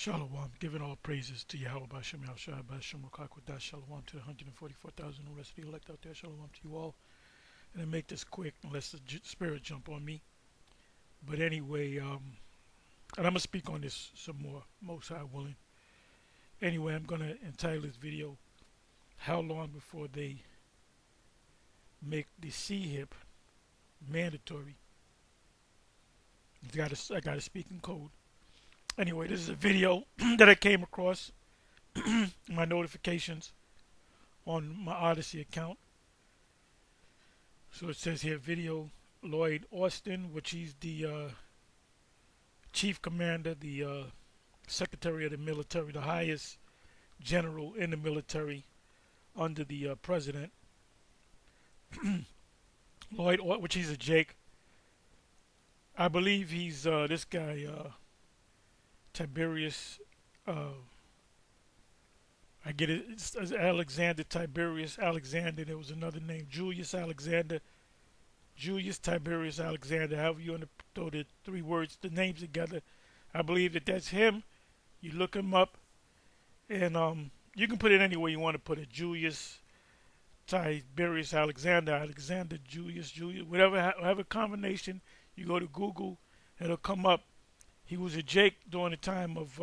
Shalom, giving all praises to Yahweh Bashem Yahushua Bashem Rakakwadash. Shalom to the 144,000 the rest of the elect out there. Shalom to you all. And I make this quick unless the spirit jump on me. But anyway, and I'm going to speak on this some more, most high willing. Anyway, I'm going to entitle this video, How Long Before They Make the C-Hip Mandatory? I got to speak in code. Anyway, this is a video that I came across my notifications on my Odyssey account. So it says here, video Lloyd Austin, which he's the chief commander, the secretary of the military, the highest general in the military under the president. Lloyd, which he's a Jake. I believe he's this guy, Tiberius. I get it. It's Alexander Tiberius Alexander. There was another name, Julius Alexander. Julius Tiberius Alexander. However you want to throw the three words, the names together. I believe that that's him. You look him up, and you can put it any way you want to put it. Julius Tiberius Alexander, Alexander Julius, whatever combination. You go to Google, it'll come up. He was a Jake during the time of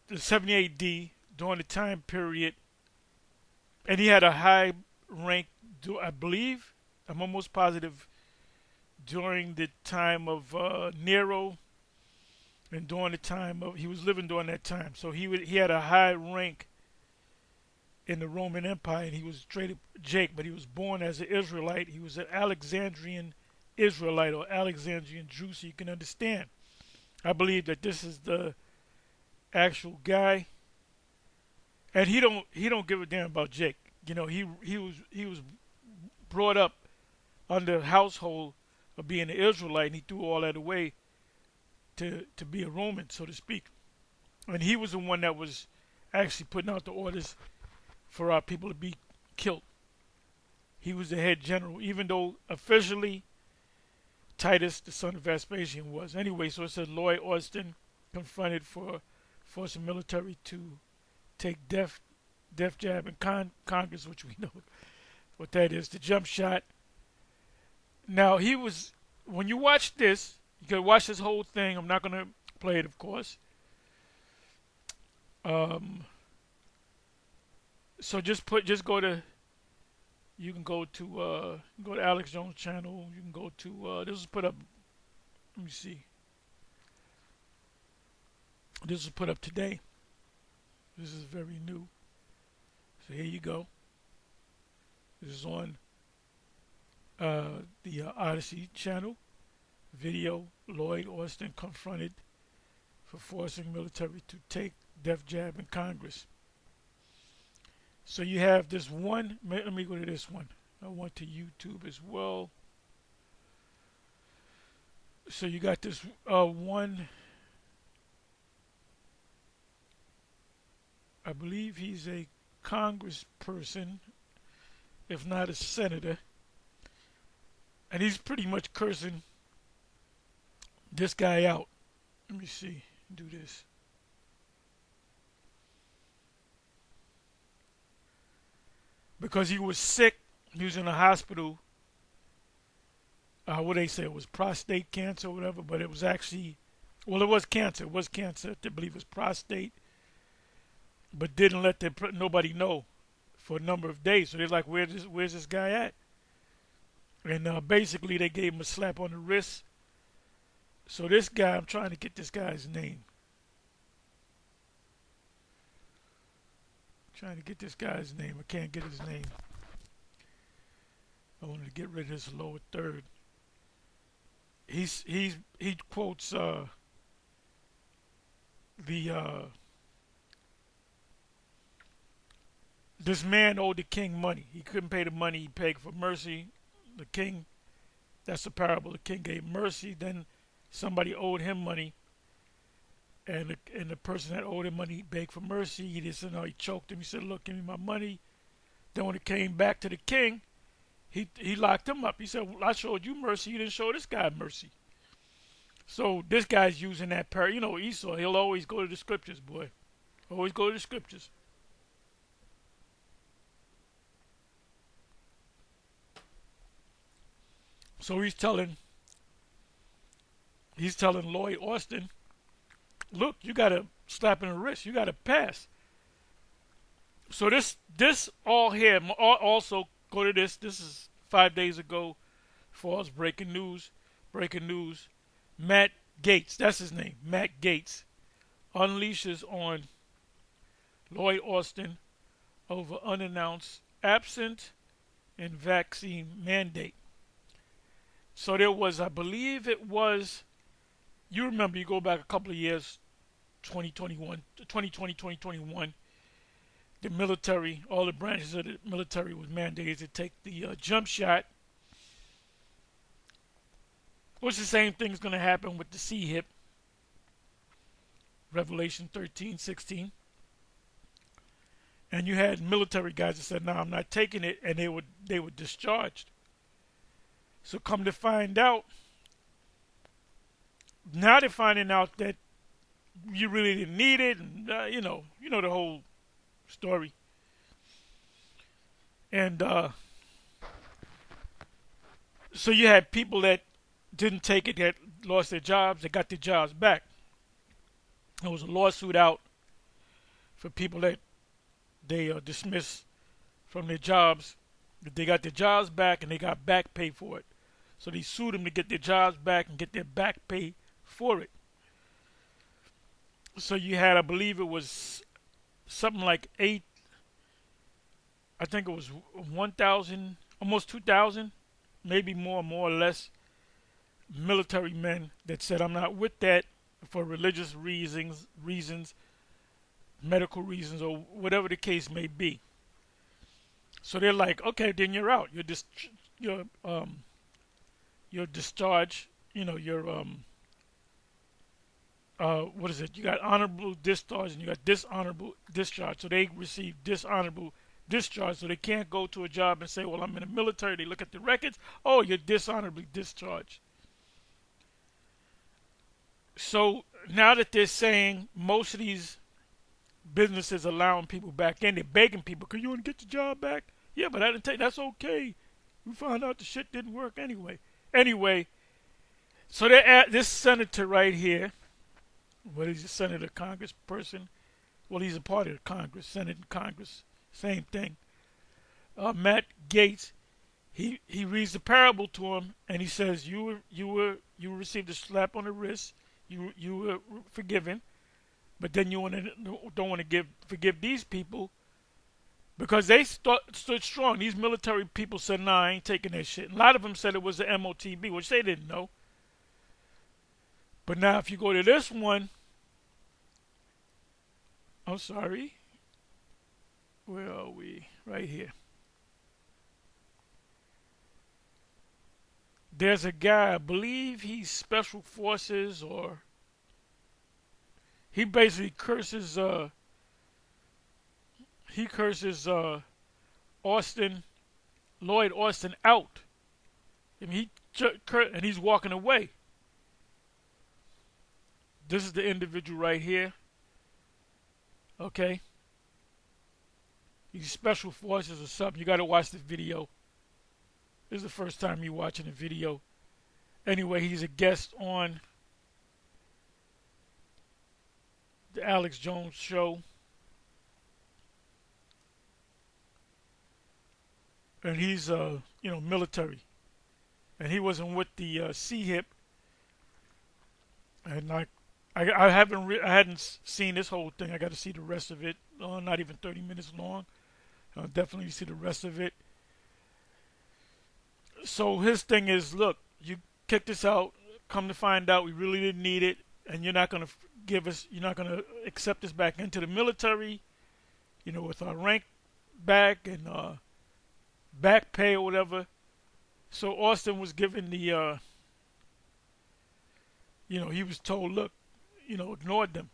the 78 D, during the time period, and he had a high rank, I believe, I'm almost positive, during the time of Nero, and during the time of, he was living during that time. So he had a high rank in the Roman Empire, and he was traded Jake, but he was born as an Israelite. He was an Alexandrian Israelite or Alexandrian Jew, so you can understand. I believe that this is the actual guy, and he don't give a damn about Jake. You know, he was brought up under the household of being an Israelite, and he threw all that away to be a Roman, so to speak. And he was the one that was actually putting out the orders for our people to be killed. He was the head general, even though officially Titus, the son of Vespasian, was. Anyway, so it said Lloyd Austin confronted for forcing military to take Def Jab in Congress, which we know what that is, the jump shot. Now, he was, when you watch this, you can watch this whole thing. I'm not going to play it, of course. So just go to, you can go to Alex Jones channel. You can go to, this was put up, let me see. This was put up today. This is very new. So here you go. This is on the Odyssey channel. Video, Lloyd Austin confronted for forcing military to take Def Jab in Congress. So you have this one, let me go to this one. I went to YouTube as well. So you got this one, I believe he's a congressperson, if not a senator. And he's pretty much cursing this guy out. Let me see, do this. Because he was sick, he was in the hospital. What they say, it was prostate cancer or whatever, but it was actually, well, it was cancer. It was cancer. They believe it was prostate, but didn't let nobody know for a number of days. So they're like, where's this guy at? And basically they gave him a slap on the wrist. So this guy, I'm trying to get this guy's name. Trying to get this guy's name. I can't get his name. I wanted to get rid of this lower third. He quotes this man owed the king money. He couldn't pay the money. He paid for mercy. The king, that's the parable. The king gave mercy. Then somebody owed him money. And the person that owed him money begged for mercy. He just said, no, he choked him. He said, look, give me my money. Then when it came back to the king, he locked him up. He said, well, I showed you mercy. You didn't show this guy mercy. So this guy's using that you know, Esau, he'll always go to the scriptures, boy. Always go to the scriptures. So he's telling Lloyd Austin, look, you got a slap in the wrist. You got to pass. So this all here, also go to this. This is 5 days ago. Falls breaking news. Breaking news. Matt Gaetz, that's his name. Matt Gaetz unleashes on Lloyd Austin over unannounced absent and vaccine mandate. So there was, I believe it was, you remember, you go back a couple of years, 2021, 2020, 2021, the military, all the branches of the military was mandated to take the jump shot, which the same thing is going to happen with the CHIP, Revelation 13:16. And you had military guys that said, no, I'm not taking it, and they were discharged. So come to find out, now they're finding out that you really didn't need it, and you know the whole story. And so you had people that didn't take it, that lost their jobs, they got their jobs back. There was a lawsuit out for people that they dismissed from their jobs, that they got their jobs back and they got back pay for it. So they sued them to get their jobs back and get their back pay for it. So you had, I believe it was something like I think it was 1,000, almost 2,000, maybe more or less, military men that said, I'm not with that for religious reasons, medical reasons, or whatever the case may be. So they're like, okay, then you're out. You're discharged. You know, what is it? You got honorable discharge and you got dishonorable discharge. So they receive dishonorable discharge. So they can't go to a job and say, well, I'm in the military. They look at the records. Oh, you're dishonorably discharged. So now that they're saying most of these businesses allowing people back in, they're begging people, can you want to get your job back? Yeah, but I didn't take, that's okay. We found out the shit didn't work anyway. Anyway, so this senator right here, what is he, senator, congressperson? Well, he's a part of the Congress, Senate and Congress, same thing. Matt Gaetz, he reads the parable to him, and he says, you received a slap on the wrist, you were forgiven, but then you don't want to forgive these people because they stood strong. These military people said, nah, I ain't taking that shit. And a lot of them said it was the MOTB, which they didn't know. But now if you go to this one, I'm sorry, where are we? Right here. There's a guy, I believe he's Special Forces, or he basically curses Lloyd Austin out. I mean, and he's walking away. This is the individual right here. Okay. He's Special Forces or something. You got to watch the video. This is the first time you're watching the video. Anyway, he's a guest on the Alex Jones show. And he's military. And he wasn't with the CHIP. And I hadn't seen this whole thing. I got to see the rest of it. Not even 30 minutes long. I'll definitely see the rest of it. So his thing is, look, you kicked us out. Come to find out, we really didn't need it, and you're not going to you're not going to accept us back into the military, with our rank back and back pay or whatever. So Austin was given the, he was told, look, ignore them.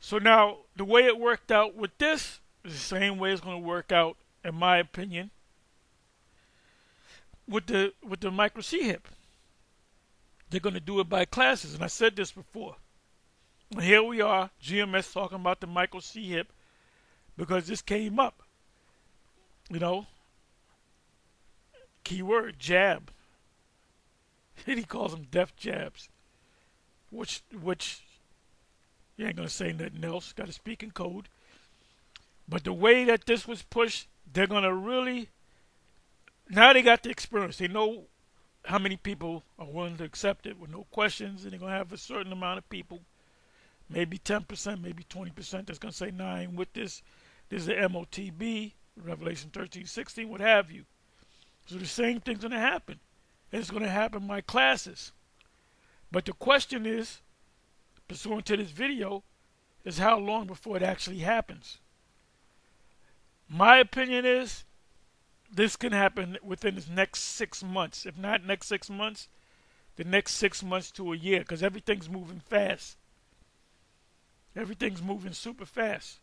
So now the way it worked out with this is the same way it's going to work out, in my opinion, with the micro CHIP. they're going to do it by classes. And I said this before. And here we are, GMS talking about the Michael C. Hip, because this came up. You know, keyword, jab. And he calls them death jabs. Which you ain't going to say nothing else. Got to speak in code. But the way that this was pushed, they're going to really, now they got the experience. They know how many people are willing to accept it with no questions, and they're going to have a certain amount of people, maybe 10%, maybe 20%, that's going to say, nah, I ain't with this. This is the MOTB, Revelation 13:16, what have you. So the same thing's going to happen. And it's going to happen in my classes. But the question is, pursuant to this video, is how long before it actually happens. My opinion is this can happen within the next 6 months. If not next 6 months, the next 6 months to a year, because everything's moving fast. Everything's moving super fast.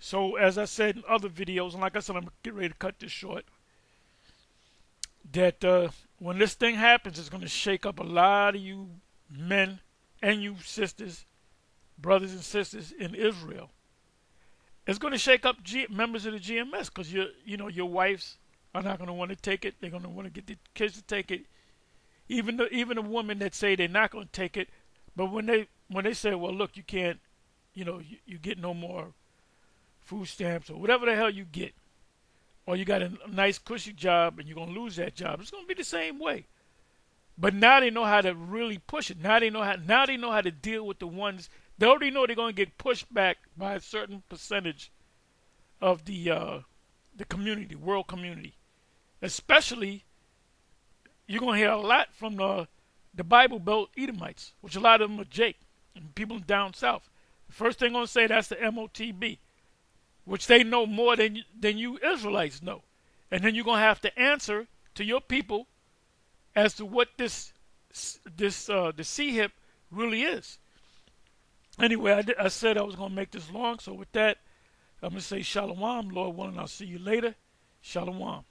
So as I said in other videos, and like I said, I'm getting ready to cut this short, that when this thing happens, it's going to shake up a lot of you men and you sisters, brothers and sisters in Israel. It's going to shake up members of the GMS, because your wives are not going to want to take it. They're going to want to get the kids to take it. Even the women that say they're not going to take it, but when they say, well, look, you can't, you get no more food stamps or whatever the hell you get, or you got a nice cushy job and you're going to lose that job, it's going to be the same way. But now they know how to really push it. Now they know how to deal with the ones. They already know they're going to get pushed back by a certain percentage of the community, world community. Especially, you're going to hear a lot from the Bible Belt Edomites, which a lot of them are Jake, and people down south. The first thing they're going to say, that's the MOTB, which they know more than you Israelites know. And then you're going to have to answer to your people as to what the C-Hip really is. Anyway, I said I was going to make this long, so with that, I'm going to say shalom, Lord willing, I'll see you later. Shalom.